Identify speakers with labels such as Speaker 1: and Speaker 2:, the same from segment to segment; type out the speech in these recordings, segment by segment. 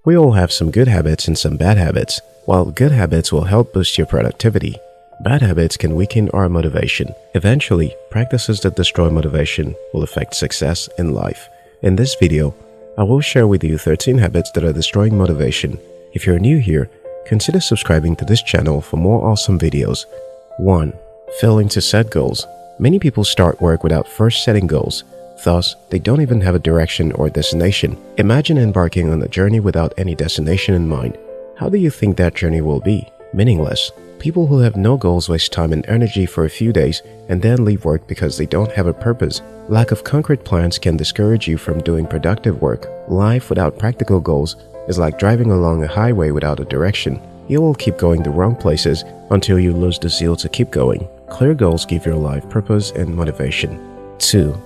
Speaker 1: We all have some good habits and some bad habits. While good habits will help boost your productivity, bad habits can weaken our motivation. Eventually, practices that destroy motivation will affect success in life. In this video, I will share with you 13 habits that are destroying motivation. If you're new here, consider subscribing to this channel for more awesome videos. 1. Failing to set goals. Many people start work without first setting goals. Thus, they don't even have a direction or destination. Imagine embarking on a journey without any destination in mind. How do you think that journey will be? Meaningless. People who have no goals waste time and energy for a few days and then leave work because they don't have a purpose. Lack of concrete plans can discourage you from doing productive work. Life without practical goals is like driving along a highway without a direction. You will keep going the wrong places until you lose the zeal to keep going. Clear goals give your life purpose and motivation. 2.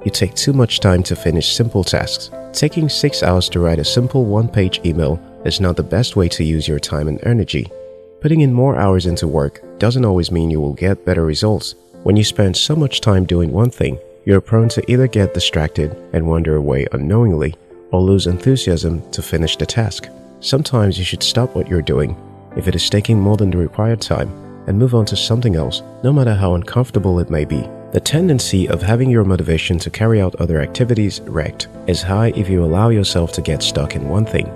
Speaker 1: You take too much time to finish simple tasks. Taking 6 hours to write a simple one-page email is not the best way to use your time and energy. Putting in more hours into work doesn't always mean you will get better results. When you spend so much time doing one thing, you're prone to either get distracted and wander away unknowingly or lose enthusiasm to finish the task. Sometimes you should stop what you're doing if it is taking more than the required time and move on to something else, no matter how uncomfortable it may be. The tendency of having your motivation to carry out other activities wrecked is high if you allow yourself to get stuck in one thing.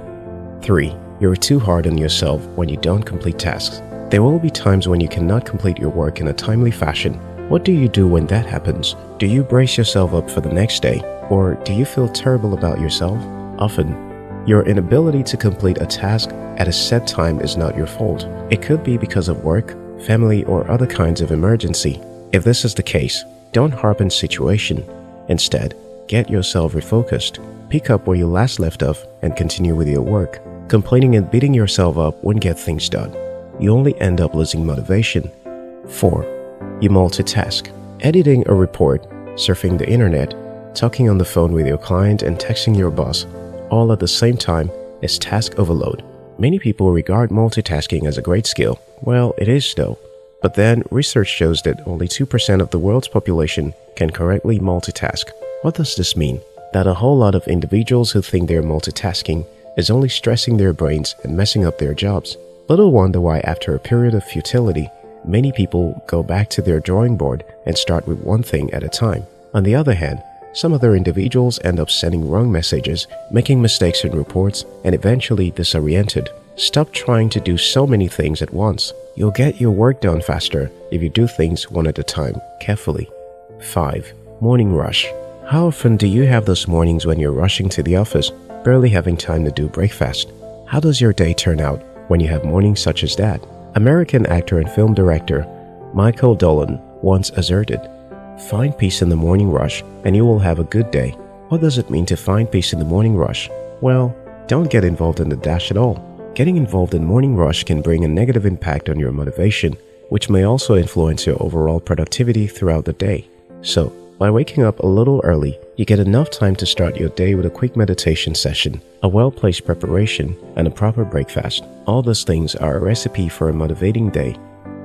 Speaker 1: 3. You're too hard on yourself when you don't complete tasks. There will be times when you cannot complete your work in a timely fashion. What do you do when that happens? Do you brace yourself up for the next day, or do you feel terrible about yourself? Often, your inability to complete a task at a set time is not your fault. It could be because of work, family, or other kinds of emergency. If this is the case, don't harp on situation. Instead, get yourself refocused. Pick up where you last left off and continue with your work. Complaining and beating yourself up won't get things done. You only end up losing motivation. 4. You multitask. Editing a report, surfing the internet, talking on the phone with your client, and texting your boss all at the same time is task overload. Many people regard multitasking as a great skill. Well, it is though. But then, research shows that only 2% of the world's population can correctly multitask. What does this mean? That a whole lot of individuals who think they're multitasking is only stressing their brains and messing up their jobs. Little wonder why after a period of futility, many people go back to their drawing board and start with one thing at a time. On the other hand, some other individuals end up sending wrong messages, making mistakes in reports, and eventually disoriented. Stop trying to do so many things at once. You'll get your work done faster if you do things one at a time, carefully. 5. Morning rush. How often do you have those mornings when you're rushing to the office, barely having time to do breakfast? How does your day turn out when you have mornings such as that? American actor and film director Michael Dolan once asserted, "Find peace in the morning rush and you will have a good day." What does it mean to find peace in the morning rush? Well, don't get involved in the dash at all. Getting involved in morning rush can bring a negative impact on your motivation, which may also influence your overall productivity throughout the day. So, by waking up a little early, you get enough time to start your day with a quick meditation session, a well-placed preparation, and a proper breakfast. All those things are a recipe for a motivating day.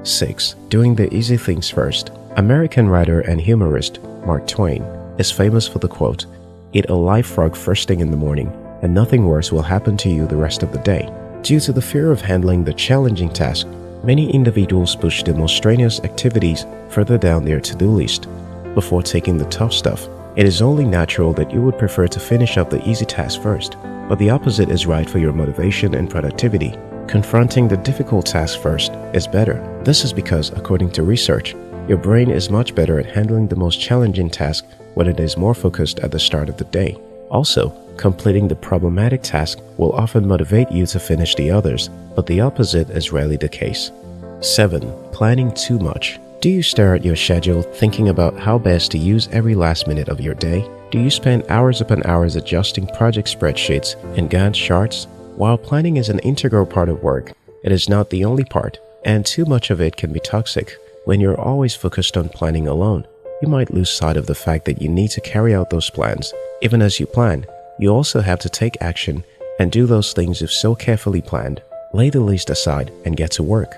Speaker 1: 6. Doing the easy things first. American writer and humorist Mark Twain is famous for the quote, "Eat a live frog first thing in the morning, and nothing worse will happen to you the rest of the day." Due to the fear of handling the challenging task, many individuals push the most strenuous activities further down their to-do list before taking the tough stuff. It is only natural that you would prefer to finish up the easy task first, but the opposite is right for your motivation and productivity. Confronting the difficult task first is better. This is because, according to research, your brain is much better at handling the most challenging task when it is more focused at the start of the day. Also, completing the problematic task will often motivate you to finish the others, but the opposite is rarely the case. 7. Planning too much. Do you stare at your schedule thinking about how best to use every last minute of your day? Do you spend hours upon hours adjusting project spreadsheets and Gantt charts? While planning is an integral part of work, it is not the only part, and too much of it can be toxic. When you're always focused on planning alone, you might lose sight of the fact that you need to carry out those plans. Even as you plan, you also have to take action and do those things you've so carefully planned. Lay the list aside and get to work.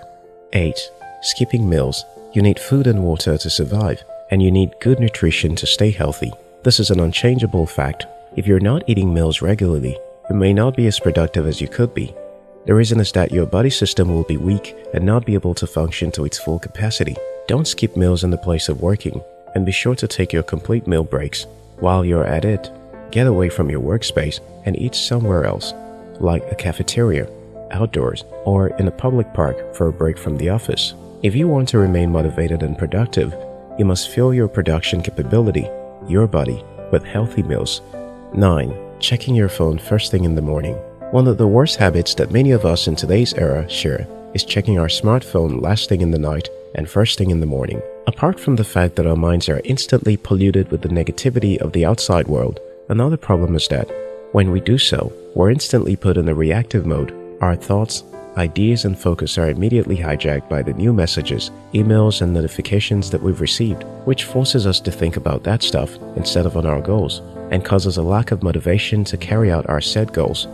Speaker 1: 8. Skipping meals. You need food and water to survive, and you need good nutrition to stay healthy. This is an unchangeable fact. If you're not eating meals regularly, you may not be as productive as you could be. The reason is that your body system will be weak and not be able to function to its full capacity. Don't skip meals in the place of working, and be sure to take your complete meal breaks. While you're at it, get away from your workspace and eat somewhere else, like a cafeteria, outdoors, or in a public park for a break from the office. If you want to remain motivated and productive, you must fuel your production capability, your body, with healthy meals. 9. Checking your phone first thing in the morning. One of the worst habits that many of us in today's era share is checking our smartphone last thing in the night and first thing in the morning. Apart from the fact that our minds are instantly polluted with the negativity of the outside world, another problem is that when we do so, we're instantly put in a reactive mode. Our thoughts, ideas, and focus are immediately hijacked by the new messages, emails, and notifications that we've received, which forces us to think about that stuff instead of on our goals, and causes a lack of motivation to carry out our set goals.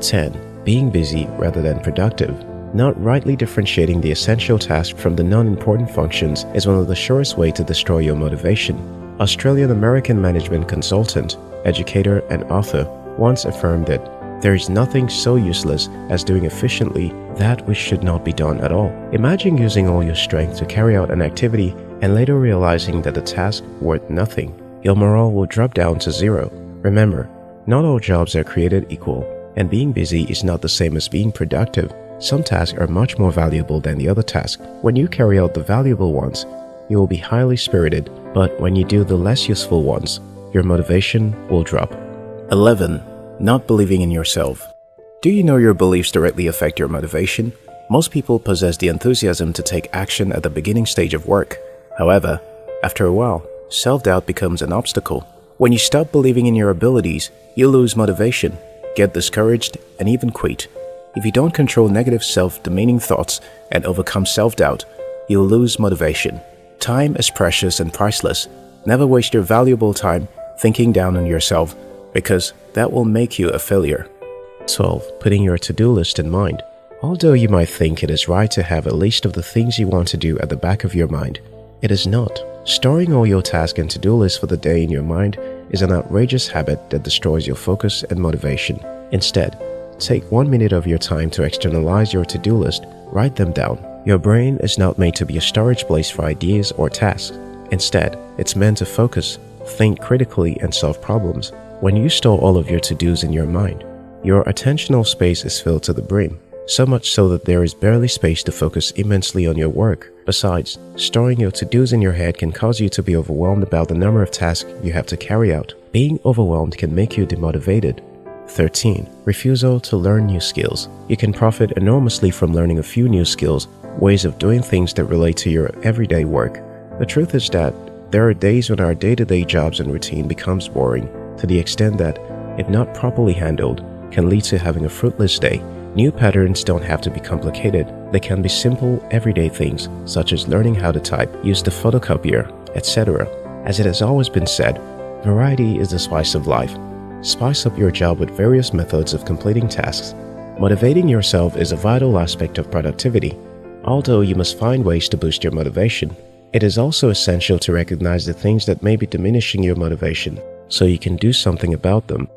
Speaker 1: 10. Being busy rather than productive. Not rightly differentiating the essential task from the non-important functions is one of the surest ways to destroy your motivation. Australian-American management consultant, educator, and author once affirmed that there is nothing so useless as doing efficiently that which should not be done at all. Imagine using all your strength to carry out an activity and later realizing that the task worth nothing. Your morale will drop down to zero. Remember, not all jobs are created equal, and being busy is not the same as being productive. Some tasks are much more valuable than the other tasks. When you carry out the valuable ones, you will be highly spirited, but when you do the less useful ones, your motivation will drop. 11. Not believing in yourself. Do you know your beliefs directly affect your motivation? Most people possess the enthusiasm to take action at the beginning stage of work. However, after a while, self-doubt becomes an obstacle. When you stop believing in your abilities, you lose motivation, get discouraged, and even quit. If you don't control negative self-demeaning thoughts and overcome self-doubt, you'll lose motivation. Time is precious and priceless. Never waste your valuable time thinking down on yourself, because that will make you a failure. 12. Putting your to-do list in mind. Although you might think it is right to have a list of the things you want to do at the back of your mind, it is not. Storing all your tasks and to-do lists for the day in your mind is an outrageous habit that destroys your focus and motivation. Instead, take 1 minute of your time to externalize your to-do list. Write them down. Your brain is not made to be a storage place for ideas or tasks. Instead, it's meant to focus, think critically, and solve problems. When you store all of your to-dos in your mind, your attentional space is filled to the brim, so much so that there is barely space to focus immensely on your work. Besides, storing your to-dos in your head can cause you to be overwhelmed about the number of tasks you have to carry out. Being overwhelmed can make you demotivated. 13. Refusal to learn new skills. You can profit enormously from learning a few new skills, ways of doing things that relate to your everyday work. The truth is that there are days when our day-to-day jobs and routine becomes boring, to the extent that, if not properly handled, can lead to having a fruitless day. New patterns don't have to be complicated. They can be simple, everyday things, such as learning how to type, use the photocopier, etc. As it has always been said, variety is the spice of life. Spice up your job with various methods of completing tasks. Motivating yourself is a vital aspect of productivity. Although you must find ways to boost your motivation, it is also essential to recognize the things that may be diminishing your motivation, so you can do something about them.